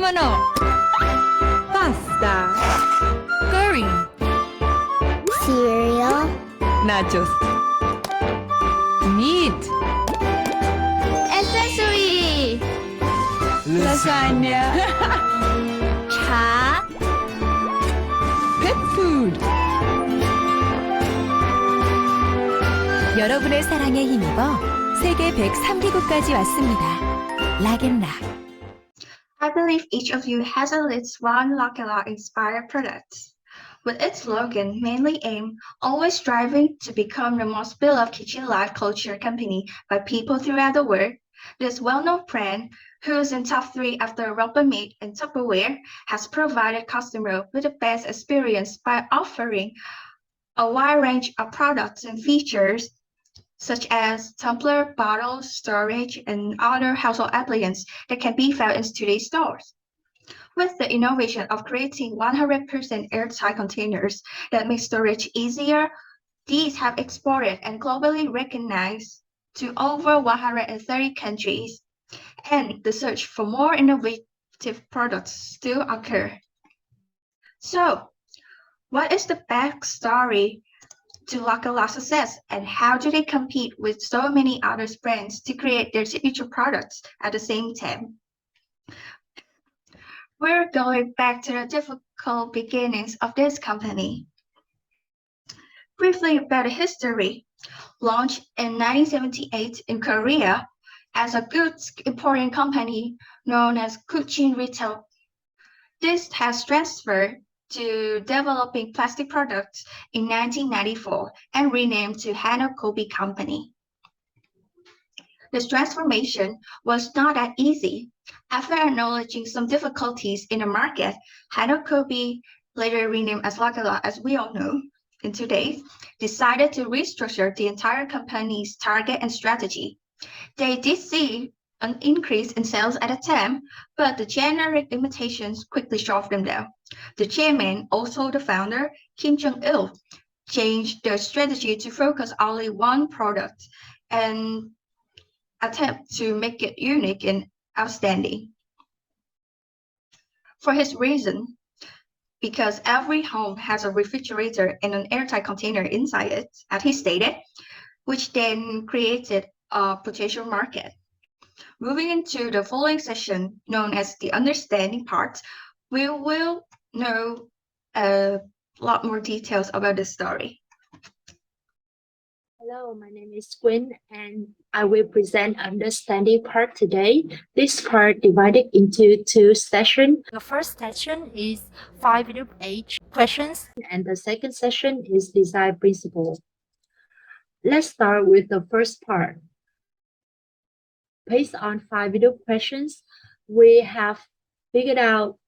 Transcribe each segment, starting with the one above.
Kimono, pasta, curry, cereal, nachos, meat, accessory, lasagna, 차, pet food. 여러분의 사랑에 힘입어 세계 103개국까지 왔습니다. 락앤락. I believe each of you has at least one Lock&Lock inspired product. With its slogan mainly aimed, always striving to become the most beloved kitchen life culture company by people throughout the world, this well-known brand, who's in top 3 after Rubbermaid and Tupperware, has provided customers with the best experience by offering a wide range of products and features such as tumbler, bottles, storage, and other household appliances that can be found in today's stores. With the innovation of creating 100% airtight containers that make storage easier, these have exported and globally recognized to over 130 countries, and the search for more innovative products still occur. So, what is the backstory to Lock&Lock success, and how do they compete with so many other brands to create their signature products at the same time? We're going back to the difficult beginnings of this company. Briefly about the history. Launched in 1978 in Korea as a goods importing company known as Kuchin Retail, this has transferred to developing plastic products in 1994 and renamed to Hanakobi Company. This transformation was not that easy. After acknowledging some difficulties in the market, Hanakobi, later renamed as Lock&Lock as we all know in today, decided to restructure the entire company's target and strategy. They did see an increase in sales at the time, but the generic limitations quickly shoved them down. The chairman, also the founder, Kim Jong-il, changed their strategy to focus only one product and attempt to make it unique and outstanding. For his reason, because every home has a refrigerator and an airtight container inside it, as he stated, which then created a potential market. Moving into the following session, known as the understanding part, we will know a lot more details about this story. Hello, my name is Gwen, and I will present understanding part today. This part divided into 2 sessions. The first session is 5 age questions, and the second session is design principle. Let's start with the first part. Based on 5 questions, we have figured out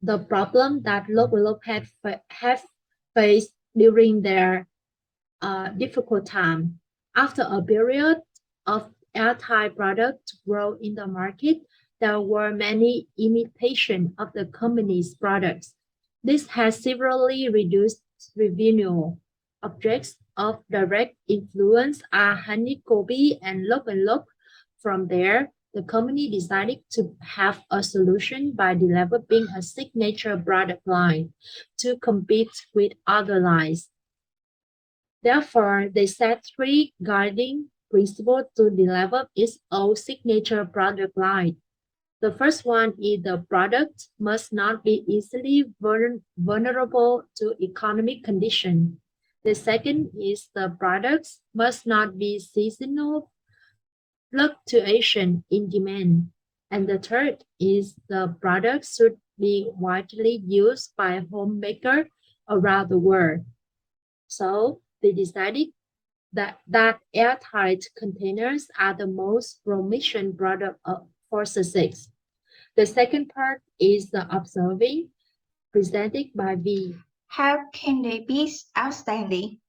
the problem that Lock&Lock have faced during their difficult time. After a period of airtight products grow in the market, there were many imitations of the company's products. This has severely reduced revenue. Objects of direct influence are Hanakobi and Lock&Lock. From there, the company decided to have a solution by developing a signature product line to compete with other lines. Therefore, they set 3 guiding principles to develop its own signature product line. The first one is the product must not be easily vulnerable to economic conditions. The second is the products must not be seasonal fluctuation in demand. And the third is the products should be widely used by homemakers around the world. So they decided that airtight containers are the most promising product for success. The second part is the observing, presented by V. How can they be outstanding?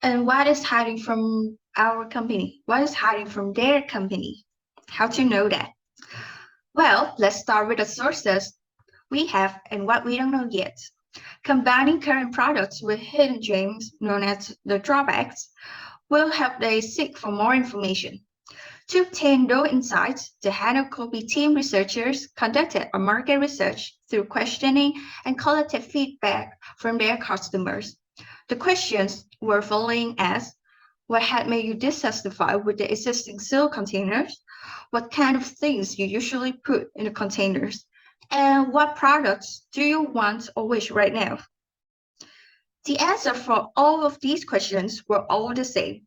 And what is hiding from our company? What is hiding from their company? How to know that? Well, let's start with the sources we have and what we don't know yet. Combining current products with hidden gems, known as the drawbacks, will help they seek for more information. To obtain those insights, the Hanakobi team researchers conducted a market research through questioning and collected feedback from their customers. The questions were following as: what had made you dissatisfied with the existing seal containers? What kind of things you usually put in the containers? And what products do you want or wish right now? The answer for all of these questions were all the same.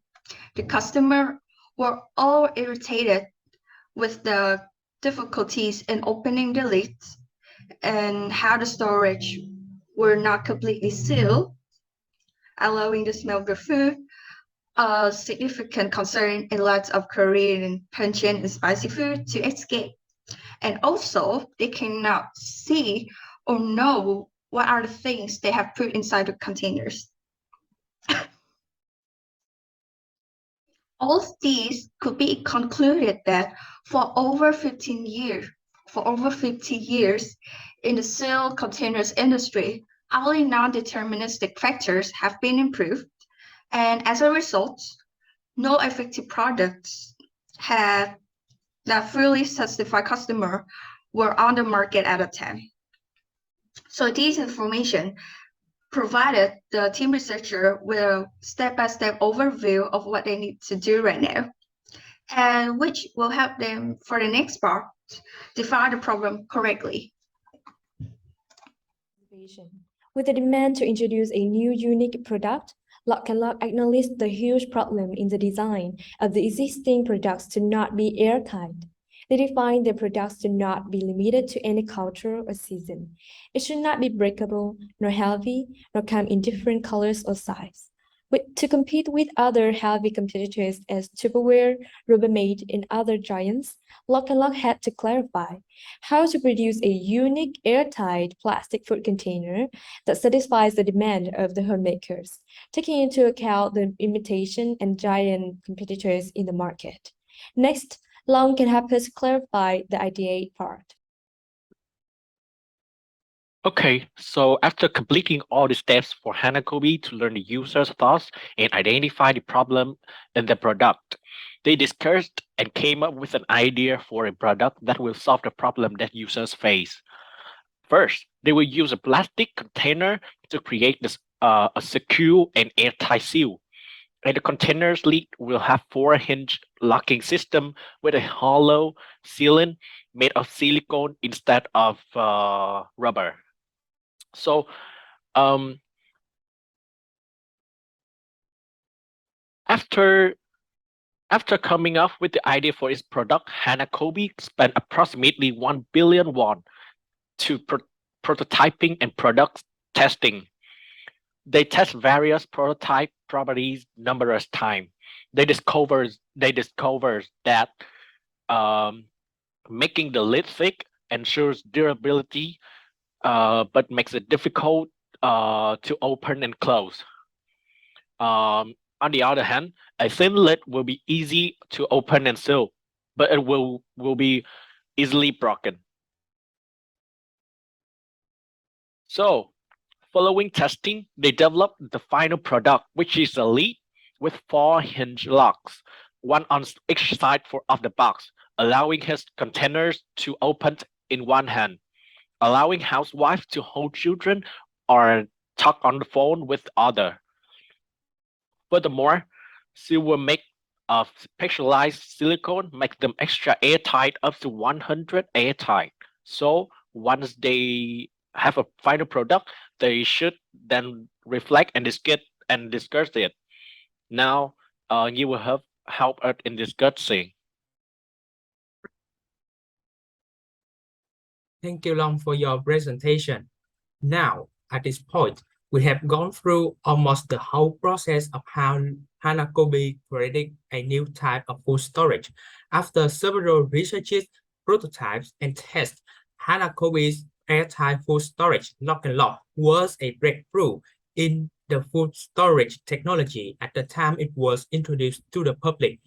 The customer were all irritated with the difficulties in opening the lids and how the storage were not completely sealed, allowing the smell of the food, a significant concern in lots of Korean, pungent, and spicy food to escape. And also, they cannot see or know what are the things they have put inside the containers. All these could be concluded that for over 15 years, in the seal containers industry, only non-deterministic factors have been improved, and as a result, no effective products have that fully satisfy customer were on the market at a time. So this information provided the team researcher with a step-by-step overview of what they need to do right now, and which will help them for the next part define the problem correctly. With the demand to introduce a new unique product, Lock&Lock acknowledged the huge problem in the design of the existing products to not be airtight. They defined their products to not be limited to any culture or season. It should not be breakable, nor heavy, nor come in different colors or size. To compete with other heavy competitors as Tupperware, Rubbermaid, and other giants, Lock&Lock had to clarify how to produce a unique airtight plastic food container that satisfies the demand of the homemakers, taking into account the imitation and giant competitors in the market. Next, Long can help us clarify the ideate part. Okay, so after completing all the steps for Hanakobi to learn the user's thoughts and identify the problem in the product, they discussed and came up with an idea for a product that will solve the problem that users face. First, they will use a plastic container to create a secure and airtight seal. And the container's lid will have 4-hinge locking system with a hollow sealant made of silicone instead of rubber. So after coming up with the idea for its product, Hanakobi spent approximately 1 billion won to prototyping and product testing. They test various prototype properties numerous times. They discovered that making the lid thick ensures durability, but makes it difficult to open and close. On the other hand, a thin lid will be easy to open and seal, but it will be easily broken. So, following testing, they developed the final product, which is a lid with 4-hinge locks, one on each side of the box, allowing his containers to open in one hand, allowing housewives to hold children or talk on the phone with other. Furthermore, silver made of specialized silicone makes them extra airtight, up to 100 airtight. So once they have a final product, they should then reflect and discuss it. Now, you will help us in discussing. Thank you, Long, for your presentation. Now, at this point, we have gone through almost the whole process of how Hanakobi created a new type of food storage. After several researches, prototypes, and tests, Hanakobi's airtight food storage Lock&Lock was a breakthrough in the food storage technology at the time it was introduced to the public.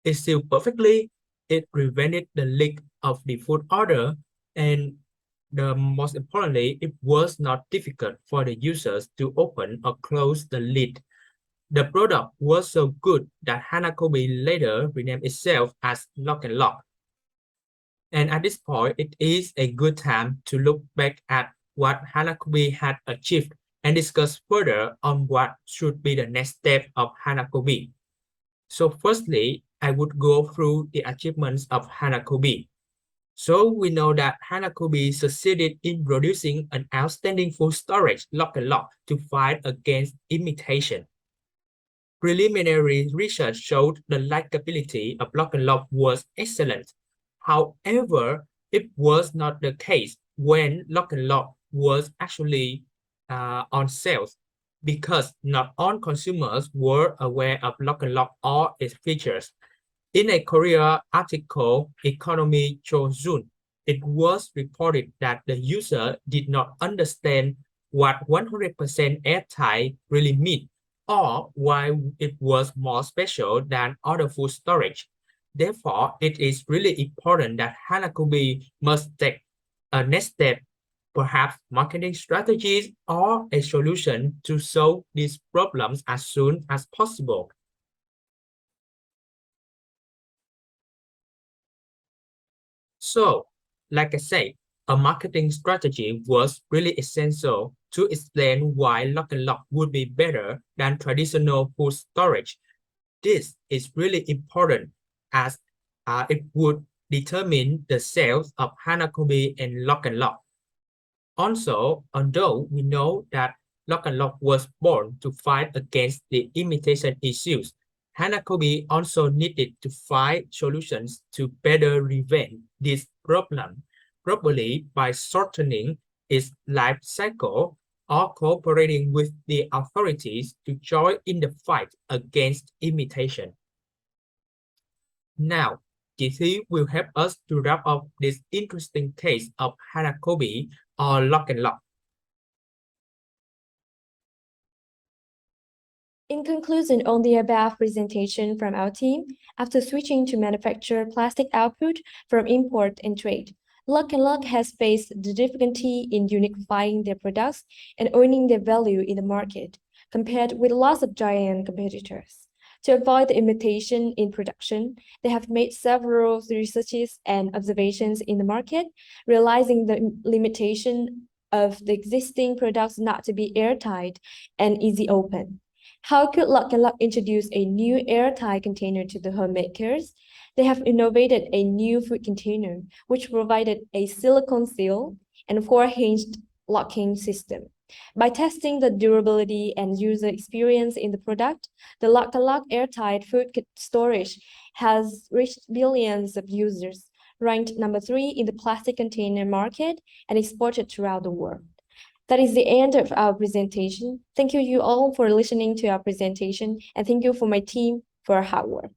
It sealed perfectly, it prevented the leak of the food order, and most importantly, it was not difficult for the users to open or close the lid. The product was so good that Hanakobi later renamed itself as Lock&Lock. And at this point, it is a good time to look back at what Hanakobi had achieved and discuss further on what should be the next step of Hanakobi. So firstly, I would go through the achievements of Hanakobi. So we know that Hanakobi succeeded in producing an outstanding food storage Lock&Lock to fight against imitation. Preliminary research showed the likability of Lock&Lock was excellent. However, it was not the case when Lock&Lock was actually on sales because not all consumers were aware of Lock&Lock or its features. In a Korea article, Economy Chojun, it was reported that the user did not understand what 100% airtight really meant or why it was more special than other food storage. Therefore, it is really important that Hanakobi must take a next step, perhaps marketing strategies or a solution to solve these problems as soon as possible. So, like I said, a marketing strategy was really essential to explain why Lock&Lock would be better than traditional food storage. This is really important as it would determine the sales of Hanakobi and Lock&Lock. Also, although we know that Lock&Lock was born to fight against the imitation issues, Hanakobi also needed to find solutions to better prevent this problem, probably by shortening its life cycle or cooperating with the authorities to join in the fight against imitation. Now, GT will help us to wrap up this interesting case of Hanakobi or Lock&Lock. In conclusion on the above presentation from our team, after switching to manufacture plastic output from import and trade, Lock&Lock has faced the difficulty in unifying their products and owning their value in the market, compared with lots of giant competitors. To avoid the imitation in production, they have made several researches and observations in the market, realizing the limitation of the existing products not to be airtight and easy open. How could Lock&Lock introduce a new airtight container to the homemakers? They have innovated a new food container, which provided a silicone seal and 4-hinged locking system. By testing the durability and user experience in the product, the Lock&Lock airtight food storage has reached billions of users, ranked number 3 in the plastic container market, and exported throughout the world. That is the end of our presentation. Thank you all for listening to our presentation, and thank you for my team for hard work.